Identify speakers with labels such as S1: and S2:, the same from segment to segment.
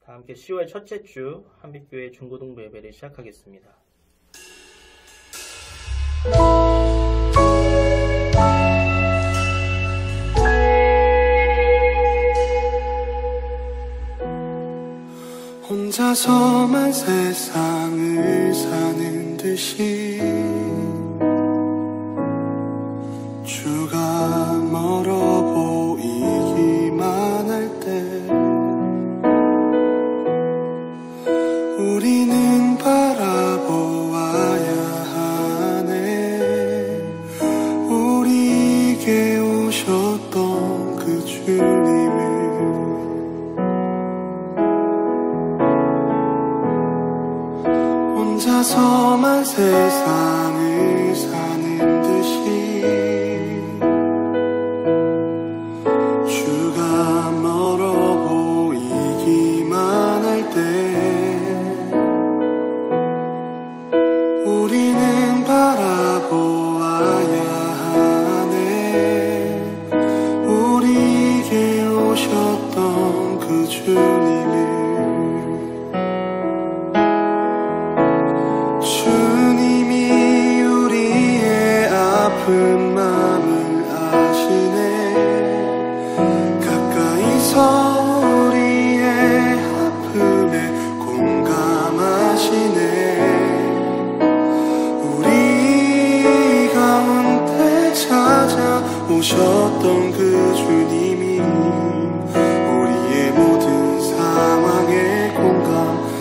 S1: 다 함께 10월 첫째 주 한빛교회 중고등부 예배를 시작하겠습니다.
S2: 혼자서만 세상을 사는 듯이 주가 멀어 보이기만 할 때 우리는 바라보아야 하네. 우리에게 오셨던 그 주님을 혼자서만 세상을 사는 듯이 주가 멀어 보이기만 할 때 우리는 바라보아야 하네. 우리에게 오셨던 그 주님을 주님이 우리의 아픈 마음을 아시네. 가까이서 우리의 아픔에 공감하시네. 우리 가운데 찾아오셨던 그 주님이 우리의 모든 상황에 공감하시네.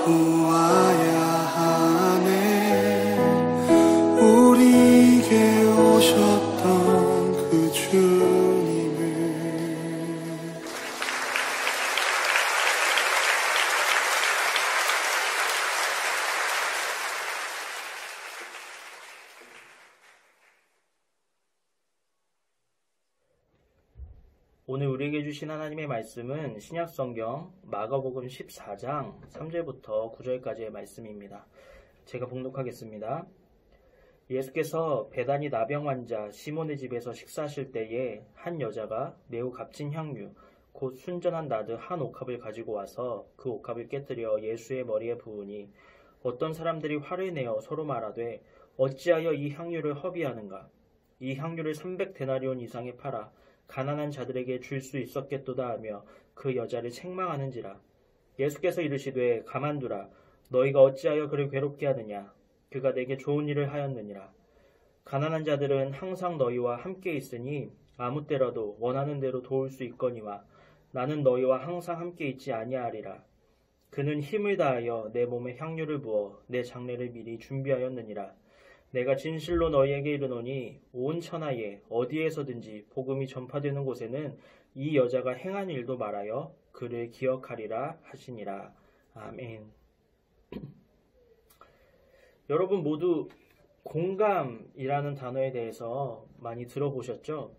S2: 보아야 하네. 우리에게 오셨던 그 주님을.
S1: 오늘 우리에게 주신 하나님의 말씀은 신약성경 마가복음 14장 3절부터 9절까지의 말씀입니다. 제가 봉독하겠습니다. 예수께서 베다니 나병 환자 시몬의 집에서 식사하실 때에 한 여자가 매우 값진 향유 곧 순전한 나드 한 옥합을 가지고 와서 그 옥합을 깨뜨려 예수의 머리에 부으니 어떤 사람들이 화를 내어 서로 말하되 어찌하여 이 향유를 허비하는가. 이 향유를 300데나리온 이상에 팔아 가난한 자들에게 줄 수 있었겠도다 하며 그 여자를 책망하는지라. 예수께서 이르시되 가만두라. 너희가 어찌하여 그를 괴롭게 하느냐. 그가 내게 좋은 일을 하였느니라. 가난한 자들은 항상 너희와 함께 있으니 아무 때라도 원하는 대로 도울 수 있거니와 나는 너희와 항상 함께 있지 아니하리라. 그는 힘을 다하여 내 몸에 향유를 부어 내 장례를 미리 준비하였느니라. 내가 진실로 너희에게 이르노니 온 천하에 어디에서든지 복음이 전파되는 곳에는 이 여자가 행한 일도 말하여 그를 기억하리라 하시니라. 아멘. 여러분 모두 공감이라는 단어에 대해서 많이 들어보셨죠?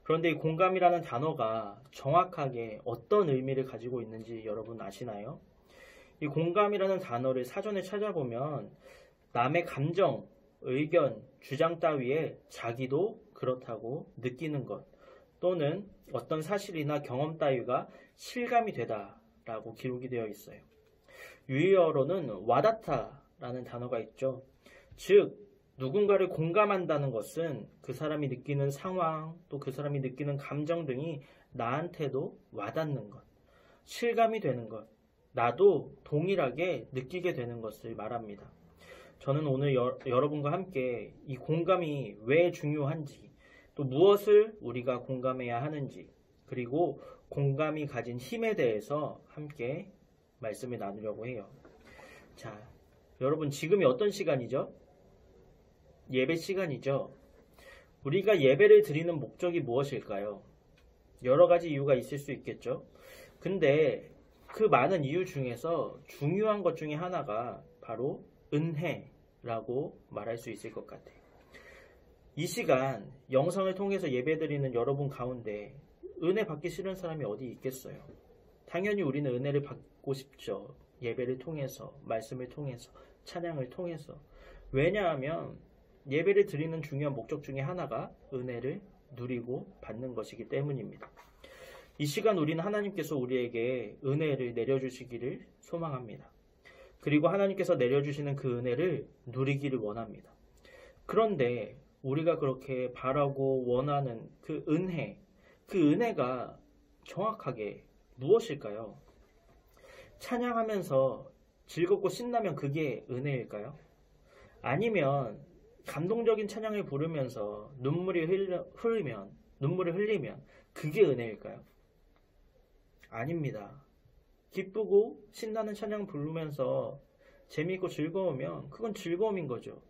S1: 그런데 이 공감이라는 단어가 정확하게 어떤 의미를 가지고 있는지 여러분 아시나요? 이 공감이라는 단어를 사전에 찾아보면 남의 감정, 의견, 주장 따위에 자기도 그렇다고 느끼는 것 또는 어떤 사실이나 경험 따위가 실감이 되다라고 기록이 되어 있어요. 유의어로는 와닿다라는 단어가 있죠. 즉 누군가를 공감한다는 것은 그 사람이 느끼는 상황 또 그 사람이 느끼는 감정 등이 나한테도 와닿는 것, 실감이 되는 것, 나도 동일하게 느끼게 되는 것을 말합니다. 저는 오늘 여러분과 함께 이 공감이 왜 중요한지, 또 무엇을 우리가 공감해야 하는지, 그리고 공감이 가진 힘에 대해서 함께 말씀을 나누려고 해요. 자, 여러분 지금이 어떤 시간이죠? 예배 시간이죠. 우리가 예배를 드리는 목적이 무엇일까요? 여러 가지 이유가 있을 수 있겠죠. 근데 그 많은 이유 중에서 중요한 것 중에 하나가 바로 은혜라고 말할 수 있을 것 같아요. 이 시간 영상을 통해서 예배드리는 여러분 가운데 은혜 받기 싫은 사람이 어디 있겠어요? 당연히 우리는 은혜를 받고 싶죠. 예배를 통해서, 말씀을 통해서, 찬양을 통해서. 왜냐하면 예배를 드리는 중요한 목적 중에 하나가 은혜를 누리고 받는 것이기 때문입니다. 이 시간 우리는 하나님께서 우리에게 은혜를 내려주시기를 소망합니다. 그리고 하나님께서 내려주시는 그 은혜를 누리기를 원합니다. 그런데 우리가 그렇게 바라고 원하는 그 은혜가 정확하게 무엇일까요? 찬양하면서 즐겁고 신나면 그게 은혜일까요? 아니면 감동적인 찬양을 부르면서 눈물을 흘리면 그게 은혜일까요? 아닙니다. 기쁘고 신나는 찬양 부르면서 재미있고 즐거우면 그건 즐거움인 거죠.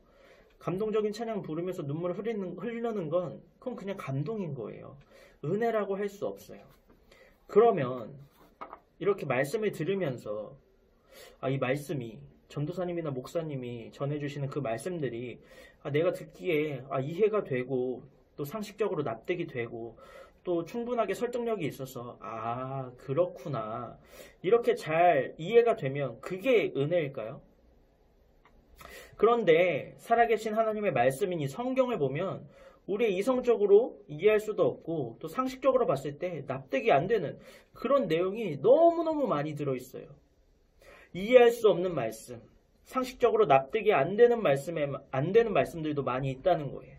S1: 감동적인 찬양 부르면서 눈물을 흐르는 건 그건 그냥 감동인 거예요. 은혜라고 할 수 없어요. 그러면 이렇게 말씀을 들으면서 이 말씀이 전도사님이나 목사님이 전해주시는 그 말씀들이 내가 듣기에 이해가 되고 또 상식적으로 납득이 되고 또 충분하게 설득력이 있어서 그렇구나 이렇게 잘 이해가 되면 그게 은혜일까요? 그런데 살아계신 하나님의 말씀인 이 성경을 보면 우리의 이성적으로 이해할 수도 없고 또 상식적으로 봤을 때 납득이 안 되는 그런 내용이 너무너무 많이 들어있어요. 이해할 수 없는 말씀, 상식적으로 납득이 안 되는 말씀들도 많이 있다는 거예요.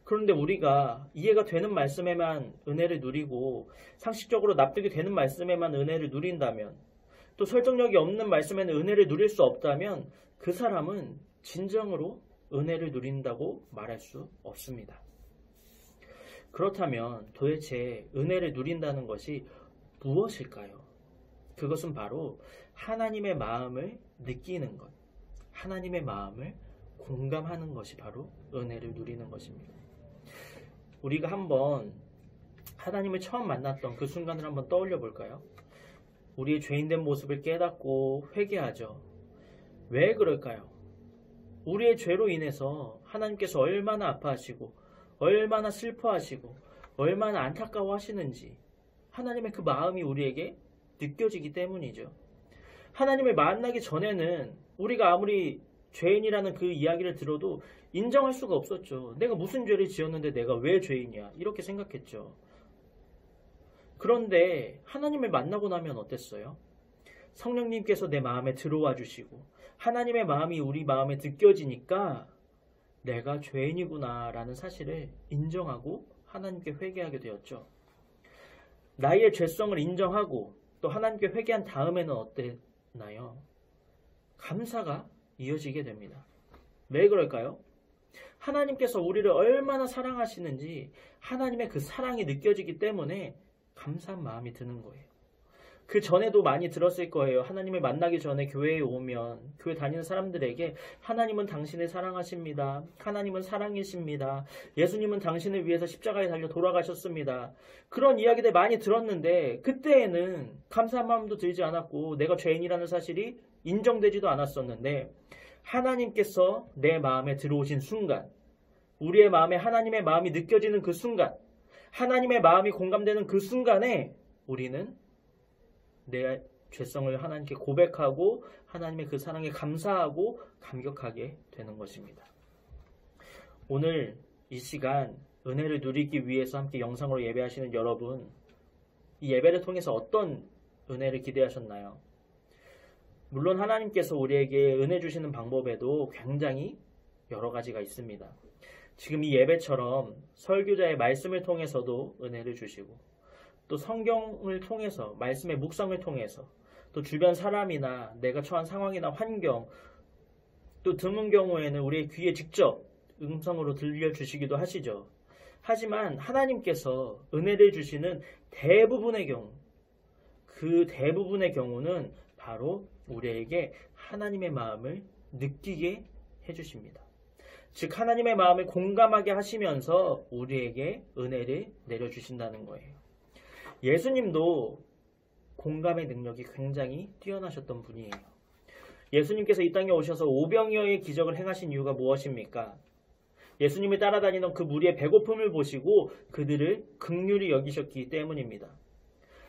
S1: 그런데 우리가 이해가 되는 말씀에만 은혜를 누리고 상식적으로 납득이 되는 말씀에만 은혜를 누린다면 또 설득력이 없는 말씀에는 은혜를 누릴 수 없다면 그 사람은 진정으로 은혜를 누린다고 말할 수 없습니다. 그렇다면 도대체 은혜를 누린다는 것이 무엇일까요? 그것은 바로 하나님의 마음을 느끼는 것, 하나님의 마음을 공감하는 것이 바로 은혜를 누리는 것입니다. 우리가 한번 하나님을 처음 만났던 그 순간을 한번 떠올려 볼까요? 우리의 죄인된 모습을 깨닫고 회개하죠. 왜 그럴까요? 우리의 죄로 인해서 하나님께서 얼마나 아파하시고 얼마나 슬퍼하시고 얼마나 안타까워하시는지 하나님의 그 마음이 우리에게 느껴지기 때문이죠. 하나님을 만나기 전에는 우리가 아무리 죄인이라는 그 이야기를 들어도 인정할 수가 없었죠. 내가 무슨 죄를 지었는데 내가 왜 죄인이야? 이렇게 생각했죠. 그런데 하나님을 만나고 나면 어땠어요? 성령님께서 내 마음에 들어와 주시고 하나님의 마음이 우리 마음에 느껴지니까 내가 죄인이구나 라는 사실을 인정하고 하나님께 회개하게 되었죠. 나의 죄성을 인정하고 또 하나님께 회개한 다음에는 어땠나요? 감사가 이어지게 됩니다. 왜 그럴까요? 하나님께서 우리를 얼마나 사랑하시는지 하나님의 그 사랑이 느껴지기 때문에 감사한 마음이 드는 거예요. 그 전에도 많이 들었을 거예요. 하나님을 만나기 전에 교회에 오면 교회 다니는 사람들에게 하나님은 당신을 사랑하십니다. 하나님은 사랑이십니다. 예수님은 당신을 위해서 십자가에 달려 돌아가셨습니다. 그런 이야기들 많이 들었는데 그때에는 감사한 마음도 들지 않았고 내가 죄인이라는 사실이 인정되지도 않았었는데 하나님께서 내 마음에 들어오신 순간, 우리의 마음에 하나님의 마음이 느껴지는 그 순간, 하나님의 마음이 공감되는 그 순간에 우리는 내 죄성을 하나님께 고백하고 하나님의 그 사랑에 감사하고 감격하게 되는 것입니다. 오늘 이 시간 은혜를 누리기 위해서 함께 영상으로 예배하시는 여러분, 이 예배를 통해서 어떤 은혜를 기대하셨나요? 물론 하나님께서 우리에게 은혜 주시는 방법에도 굉장히 여러 가지가 있습니다. 지금 이 예배처럼 설교자의 말씀을 통해서도 은혜를 주시고 또 성경을 통해서 말씀의 묵상을 통해서 또 주변 사람이나 내가 처한 상황이나 환경 또 드문 경우에는 우리의 귀에 직접 음성으로 들려주시기도 하시죠. 하지만 하나님께서 은혜를 주시는 대부분의 경우, 그 대부분의 경우는 바로 우리에게 하나님의 마음을 느끼게 해주십니다. 즉 하나님의 마음을 공감하게 하시면서 우리에게 은혜를 내려주신다는 거예요. 예수님도 공감의 능력이 굉장히 뛰어나셨던 분이에요. 예수님께서 이 땅에 오셔서 오병이어의 기적을 행하신 이유가 무엇입니까? 예수님을 따라다니던 그 무리의 배고픔을 보시고 그들을 긍휼히 여기셨기 때문입니다.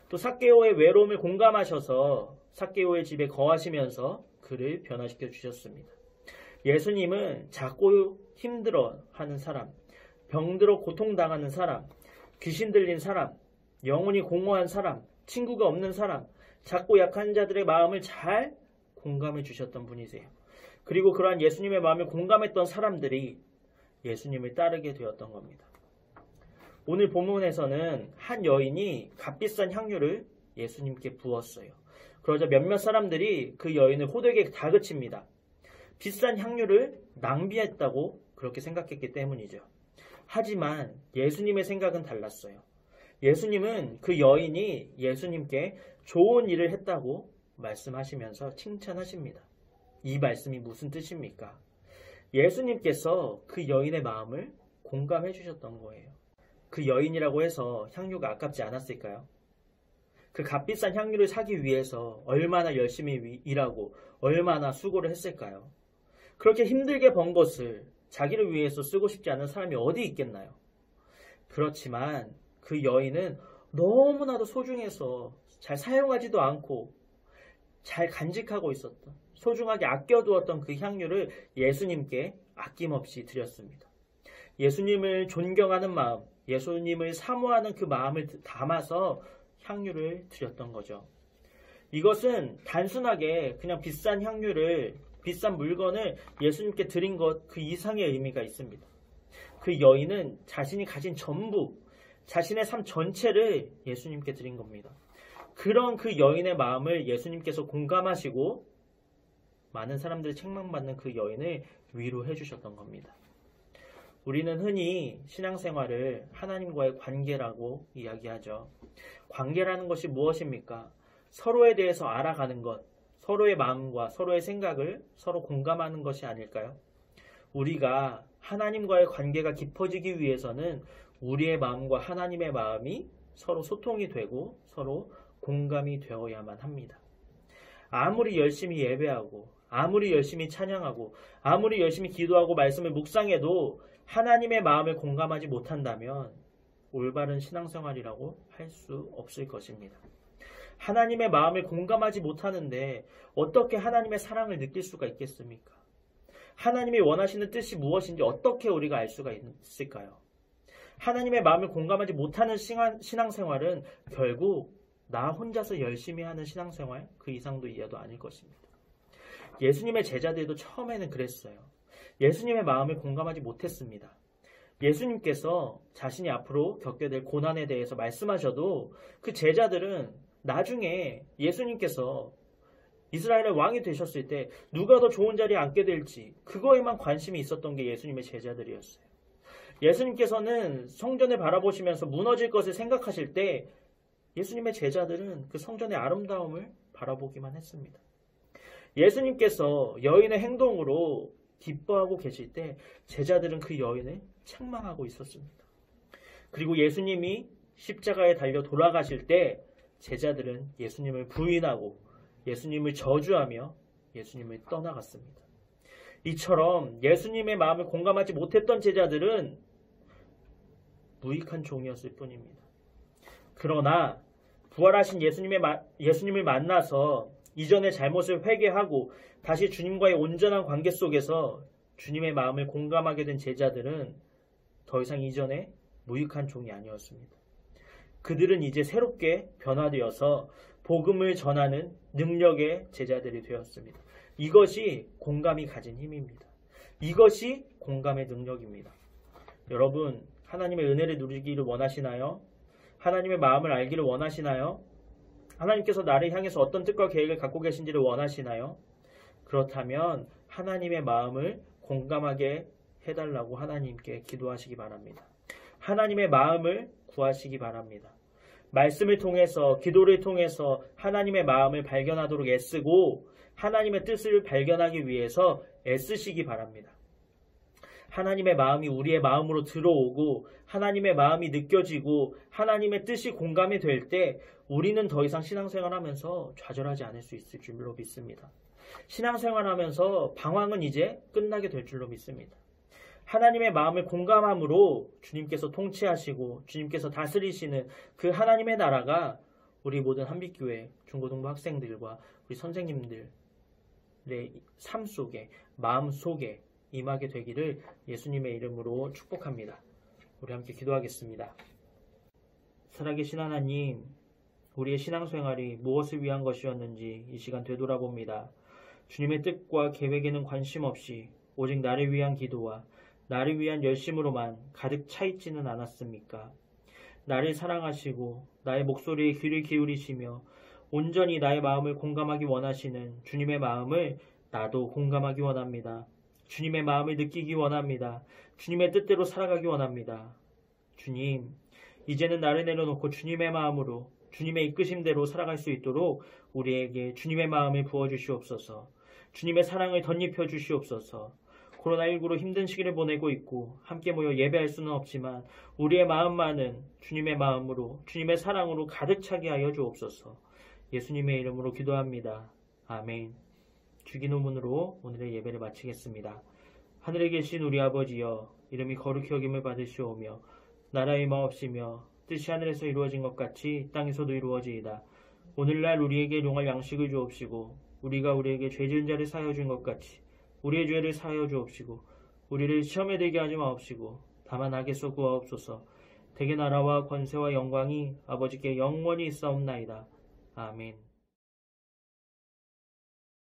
S1: 또 삭개오의 외로움을 공감하셔서 삭개오의 집에 거하시면서 그를 변화시켜 주셨습니다. 예수님은 작고 힘들어하는 사람, 병들어 고통당하는 사람, 귀신 들린 사람, 영혼이 공허한 사람, 친구가 없는 사람, 작고 약한 자들의 마음을 잘 공감해 주셨던 분이세요. 그리고 그러한 예수님의 마음을 공감했던 사람들이 예수님을 따르게 되었던 겁니다. 오늘 본문에서는 한 여인이 값비싼 향유를 예수님께 부었어요. 그러자 몇몇 사람들이 그 여인을 호되게 다그칩니다. 비싼 향유를 낭비했다고 그렇게 생각했기 때문이죠. 하지만 예수님의 생각은 달랐어요. 예수님은 그 여인이 예수님께 좋은 일을 했다고 말씀하시면서 칭찬하십니다. 이 말씀이 무슨 뜻입니까? 예수님께서 그 여인의 마음을 공감해 주셨던 거예요. 그 여인이라고 해서 향유가 아깝지 않았을까요? 그 값비싼 향유를 사기 위해서 얼마나 열심히 일하고 얼마나 수고를 했을까요? 그렇게 힘들게 번 것을 자기를 위해서 쓰고 싶지 않은 사람이 어디 있겠나요? 그렇지만 그 여인은 너무나도 소중해서 잘 사용하지도 않고 잘 간직하고 있었던, 소중하게 아껴두었던 그 향유를 예수님께 아낌없이 드렸습니다. 예수님을 존경하는 마음, 예수님을 사모하는 그 마음을 담아서 향유를 드렸던 거죠. 이것은 단순하게 그냥 비싼 향유를, 비싼 물건을 예수님께 드린 것 그 이상의 의미가 있습니다. 그 여인은 자신이 가진 전부, 자신의 삶 전체를 예수님께 드린 겁니다. 그런 그 여인의 마음을 예수님께서 공감하시고 많은 사람들이 책망받는 그 여인을 위로해 주셨던 겁니다. 우리는 흔히 신앙생활을 하나님과의 관계라고 이야기하죠. 관계라는 것이 무엇입니까? 서로에 대해서 알아가는 것, 서로의 마음과 서로의 생각을 서로 공감하는 것이 아닐까요? 우리가 하나님과의 관계가 깊어지기 위해서는 우리의 마음과 하나님의 마음이 서로 소통이 되고 서로 공감이 되어야만 합니다. 아무리 열심히 예배하고 아무리 열심히 찬양하고 아무리 열심히 기도하고 말씀을 묵상해도 하나님의 마음을 공감하지 못한다면 올바른 신앙생활이라고 할 수 없을 것입니다. 하나님의 마음을 공감하지 못하는데 어떻게 하나님의 사랑을 느낄 수가 있겠습니까? 하나님이 원하시는 뜻이 무엇인지 어떻게 우리가 알 수가 있을까요? 하나님의 마음을 공감하지 못하는 신앙생활은 결국 나 혼자서 열심히 하는 신앙생활 그 이상도 이하도 아닐 것입니다. 예수님의 제자들도 처음에는 그랬어요. 예수님의 마음을 공감하지 못했습니다. 예수님께서 자신이 앞으로 겪게 될 고난에 대해서 말씀하셔도 그 제자들은 나중에 예수님께서 이스라엘의 왕이 되셨을 때 누가 더 좋은 자리에 앉게 될지 그거에만 관심이 있었던 게 예수님의 제자들이었어요. 예수님께서는 성전을 바라보시면서 무너질 것을 생각하실 때 예수님의 제자들은 그 성전의 아름다움을 바라보기만 했습니다. 예수님께서 여인의 행동으로 기뻐하고 계실 때 제자들은 그 여인을 책망하고 있었습니다. 그리고 예수님이 십자가에 달려 돌아가실 때 제자들은 예수님을 부인하고 예수님을 저주하며 예수님을 떠나갔습니다. 이처럼 예수님의 마음을 공감하지 못했던 제자들은 무익한 종이었을 뿐입니다. 그러나 부활하신 예수님을 만나서 이전의 잘못을 회개하고 다시 주님과의 온전한 관계 속에서 주님의 마음을 공감하게 된 제자들은 더 이상 이전에 무익한 종이 아니었습니다. 그들은 이제 새롭게 변화되어서 복음을 전하는 능력의 제자들이 되었습니다. 이것이 공감이 가진 힘입니다. 이것이 공감의 능력입니다. 여러분, 하나님의 은혜를 누리기를 원하시나요? 하나님의 마음을 알기를 원하시나요? 하나님께서 나를 향해서 어떤 뜻과 계획을 갖고 계신지를 원하시나요? 그렇다면 하나님의 마음을 공감하게 해달라고 하나님께 기도하시기 바랍니다. 하나님의 마음을 구하시기 바랍니다. 말씀을 통해서 기도를 통해서 하나님의 마음을 발견하도록 애쓰고 하나님의 뜻을 발견하기 위해서 애쓰시기 바랍니다. 하나님의 마음이 우리의 마음으로 들어오고 하나님의 마음이 느껴지고 하나님의 뜻이 공감이 될 때 우리는 더 이상 신앙생활하면서 좌절하지 않을 수 있을 줄로 믿습니다. 신앙생활하면서 방황은 이제 끝나게 될 줄로 믿습니다. 하나님의 마음을 공감함으로 주님께서 통치하시고 주님께서 다스리시는 그 하나님의 나라가 우리 모든 한빛교회 중고등부 학생들과 우리 선생님들의 삶 속에 마음 속에 임하게 되기를 예수님의 이름으로 축복합니다. 우리 함께 기도하겠습니다. 살아계신 하나님, 우리의 신앙생활이 무엇을 위한 것이었는지 이 시간 되돌아봅니다. 주님의 뜻과 계획에는 관심 없이 오직 나를 위한 기도와 나를 위한 열심으로만 가득 차 있지는 않았습니까? 나를 사랑하시고 나의 목소리에 귀를 기울이시며 온전히 나의 마음을 공감하기 원하시는 주님의 마음을 나도 공감하기 원합니다. 주님의 마음을 느끼기 원합니다. 주님의 뜻대로 살아가기 원합니다. 주님, 이제는 나를 내려놓고 주님의 마음으로 주님의 이끄심대로 살아갈 수 있도록 우리에게 주님의 마음을 부어주시옵소서. 주님의 사랑을 덧입혀 주시옵소서. 코로나19로 힘든 시기를 보내고 있고 함께 모여 예배할 수는 없지만 우리의 마음만은 주님의 마음으로 주님의 사랑으로 가득 차게 하여 주옵소서. 예수님의 이름으로 기도합니다. 아멘. 주기도문으로 오늘의 예배를 마치겠습니다. 하늘에 계신 우리 아버지여, 이름이 거룩히 여김을 받으시오며 나라의 마옵시며 뜻이 하늘에서 이루어진 것 같이 땅에서도 이루어지이다. 오늘날 우리에게 용할 양식을 주옵시고 우리가 우리에게 죄 지은 자를 사하여 준 것 같이 우리의 죄를 사하여 주옵시고 우리를 시험에 들게 하지 마옵시고 다만 악에서 구하옵소서. 대개 나라와 권세와 영광이 아버지께 영원히 있사옵나이다. 아멘.